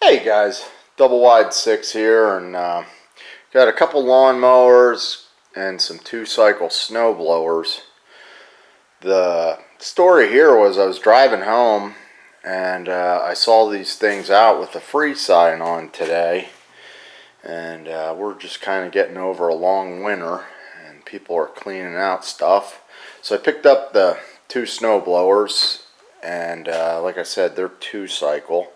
Hey guys, Double Wide 6 here, and got a couple lawn mowers and some 2-cycle snow blowers. The story here was I was driving home and I saw these things out with the free sign on today, and we're just kind of getting over a long winter and people are cleaning out stuff. So I picked up the 2 snow blowers, and like I said, they're 2-cycle.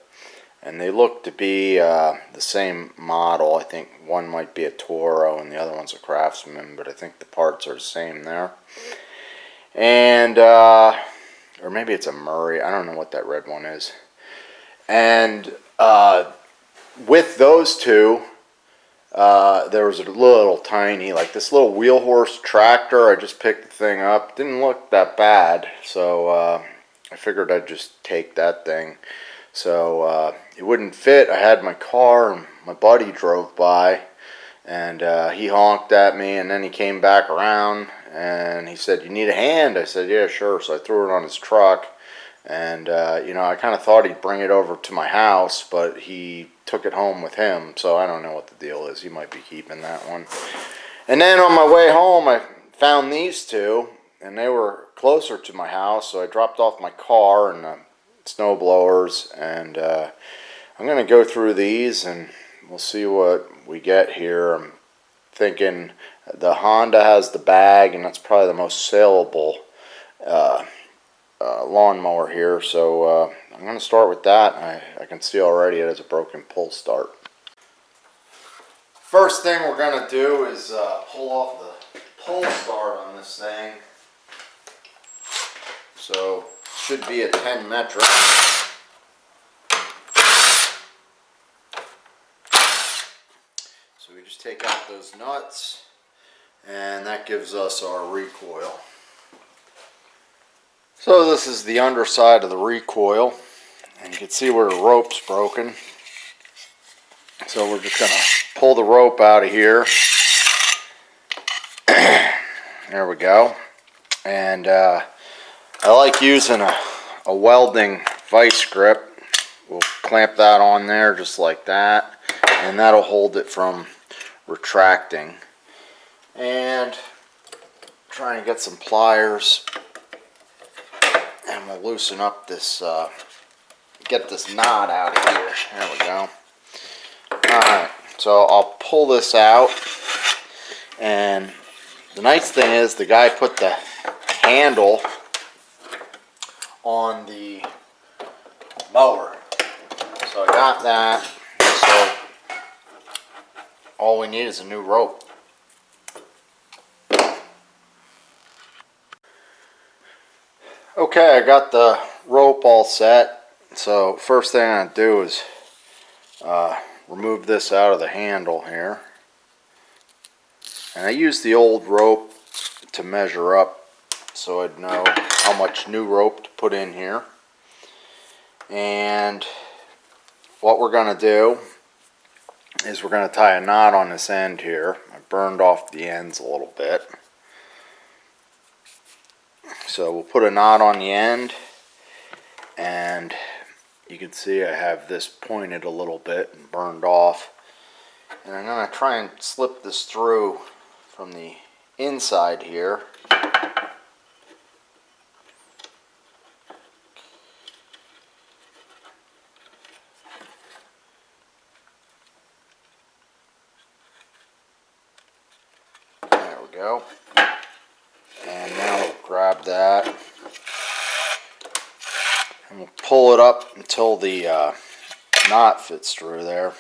And they look to be the same model. I think one might be a Toro and the other one's a Craftsman, but I think the parts are the same there. And, or maybe it's a Murray. I don't know what that red one is. And with those two, there was a little tiny, like this little wheel horse tractor. I just picked the thing up. Didn't look that bad, so I figured I'd just take that thing. So it wouldn't fit. I had my car, and my buddy drove by, and he honked at me, and then he came back around, and he said, "You need a hand?" I said, "Yeah, sure." So I threw it on his truck, and you know, I kind of thought he'd bring it over to my house, but he took it home with him, so I don't know what the deal is. He might be keeping that one. And then on my way home, I found these two, and they were closer to my house, so I dropped off my car and snow blowers, and I'm going to go through these and we'll see what we get here. I'm thinking the Honda has the bag, and that's probably the most saleable lawnmower here, so I'm going to start with that. I can see already it has a broken pull start. First thing we're going to do is pull off the pull start on this thing. So should be a 10 metric. So we just take out those nuts, and that gives us our recoil. So this is the underside of the recoil, and you can see where the rope's broken. So we're just going to pull the rope out of here. There we go. And I like using a welding vice grip. We'll clamp that on there just like that, and that'll hold it from retracting. And try and get some pliers, and we'll loosen up this, get this knot out of here. There we go. Alright, so I'll pull this out, and the nice thing is the guy put the handle on the mower. So I got that. So all we need is a new rope. Okay, I got the rope all set. So first thing I'm going to do is remove this out of the handle here. And I used the old rope to measure up so I'd know how much new rope to put in here. And what we're going to do is we're going to tie a knot on this end here. I burned off the ends a little bit. So we'll put a knot on the end, and you can see I have this pointed a little bit and burned off. And I'm going to try and slip this through from the inside here. There we go. And now we'll grab that, and we'll pull it up until the knot fits through there.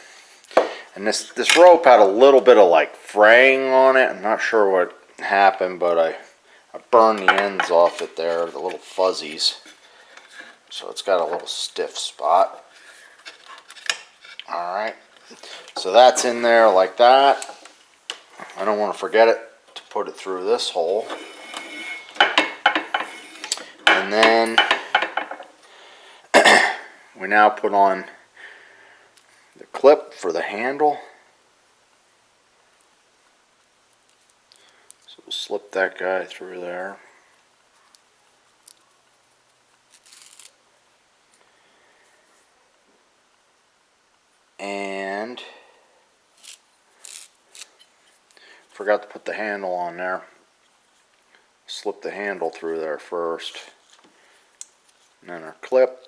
And this rope had a little bit of like fraying on it. I'm not sure what happened, but I burned the ends off it there, the little fuzzies. So it's got a little stiff spot. Alright, so that's in there like that. I don't want to forget it to put it through this hole. And then we now put on the clip for the handle. So we'll slip that guy through there. And forgot to put the handle on there. Slip the handle through there first. And then our clip.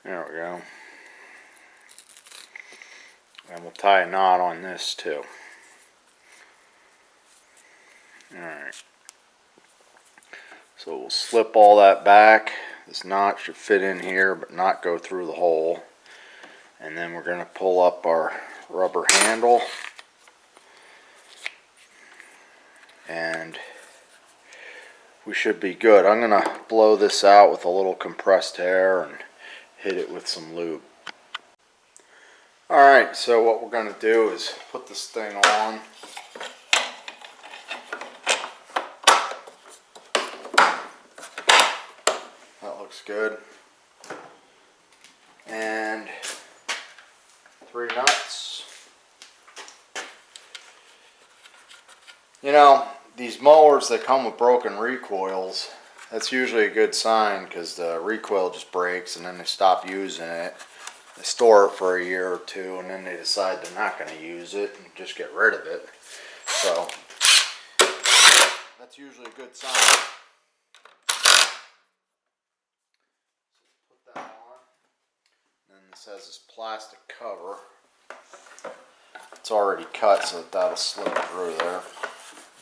There we go. And we'll tie a knot on this too. Alright. So we'll slip all that back. This knot should fit in here but not go through the hole. And then we're going to pull up our rubber handle. And we should be good. I'm going to blow this out with a little compressed air and hit it with some lube. Alright, so what we're going to do is put this thing on. That looks good. And 3 nuts. You know, these mowers that come with broken recoils, that's usually a good sign because the recoil just breaks and then they stop using it. They store it for a year or two and then they decide they're not going to use it and just get rid of it. So that's usually a good sign. Put that on. And then this has this plastic cover. It's already cut so that'll slip through there.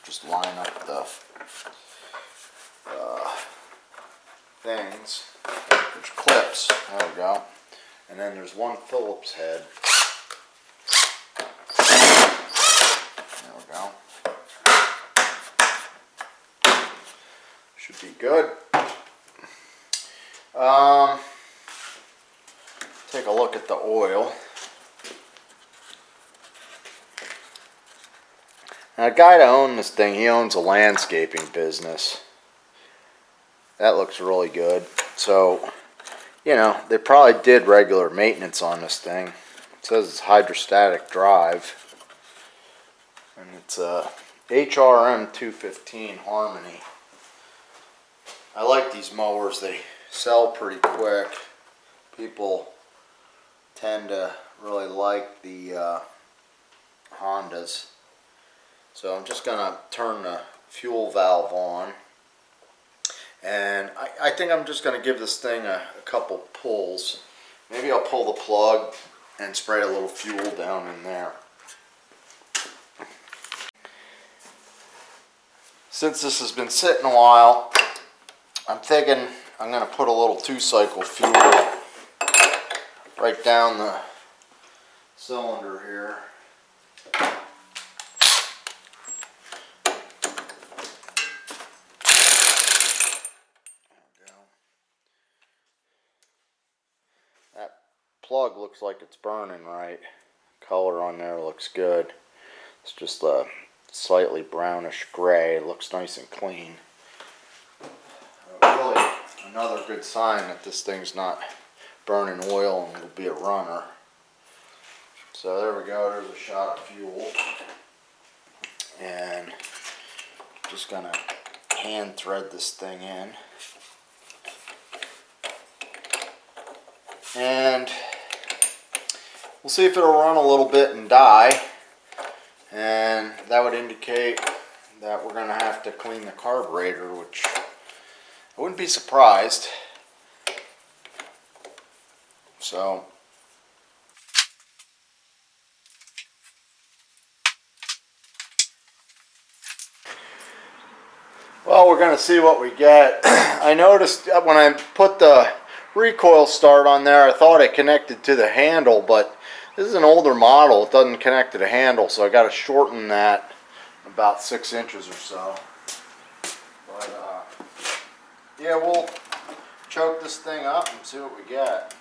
Just line up the things. There's clips. There we go. And then there's one Phillips head. There we go. Should be good. Take a look at the oil. Now, the guy that owned this thing, he owns a landscaping business. That looks really good. So, you know, they probably did regular maintenance on this thing. It says it's hydrostatic drive. And it's a HRM 215 Harmony. I like these mowers. They sell pretty quick. People tend to really like the Hondas. So I'm just going to turn the fuel valve on. And I think I'm just going to give this thing a couple pulls. Maybe I'll pull the plug and spray a little fuel down in there. Since this has been sitting a while, I'm thinking I'm going to put a little 2-cycle fuel right down the cylinder here. Plug looks like it's burning right. Color on there looks good. It's just a slightly brownish gray. It looks nice and clean. Really another good sign that this thing's not burning oil and will be a runner. So there we go. There's a shot of fuel. And just gonna hand thread this thing in. And we'll see if it'll run a little bit and die, and that would indicate that we're going to have to clean the carburetor, which I wouldn't be surprised. So well, we're going to see what we get. I noticed when I put the recoil start on there, I thought it connected to the handle, but this is an older model. It doesn't connect to the handle, so I got to shorten that about 6 inches or so. But yeah, we'll choke this thing up and see what we get.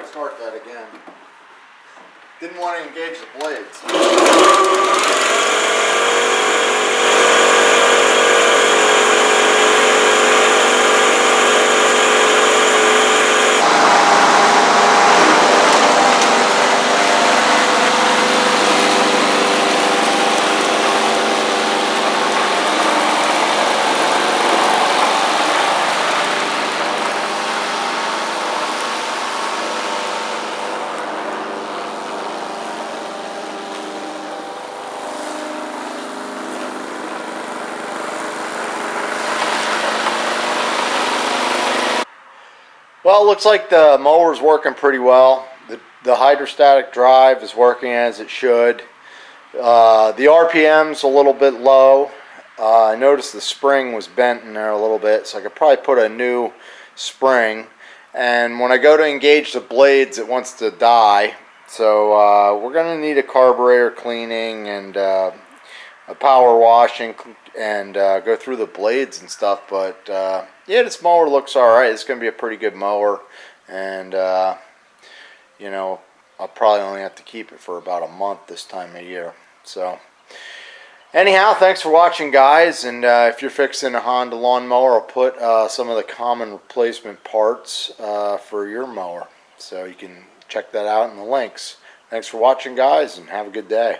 I start that again. Didn't want to engage the blades. Well, it looks like the mower's working pretty well. The hydrostatic drive is working as it should. The RPM's a little bit low. I noticed the spring was bent in there a little bit, so I could probably put a new spring. And when I go to engage the blades, it wants to die. So we're going to need a carburetor cleaning and a power washing and go through the blades and stuff. But yeah, this mower looks alright. It's going to be a pretty good mower. And you know, I'll probably only have to keep it for about a month this time of year. So anyhow, thanks for watching, guys. And if you're fixing a Honda lawnmower, I'll put some of the common replacement parts for your mower, so you can check that out in the links. Thanks for watching, guys, and have a good day.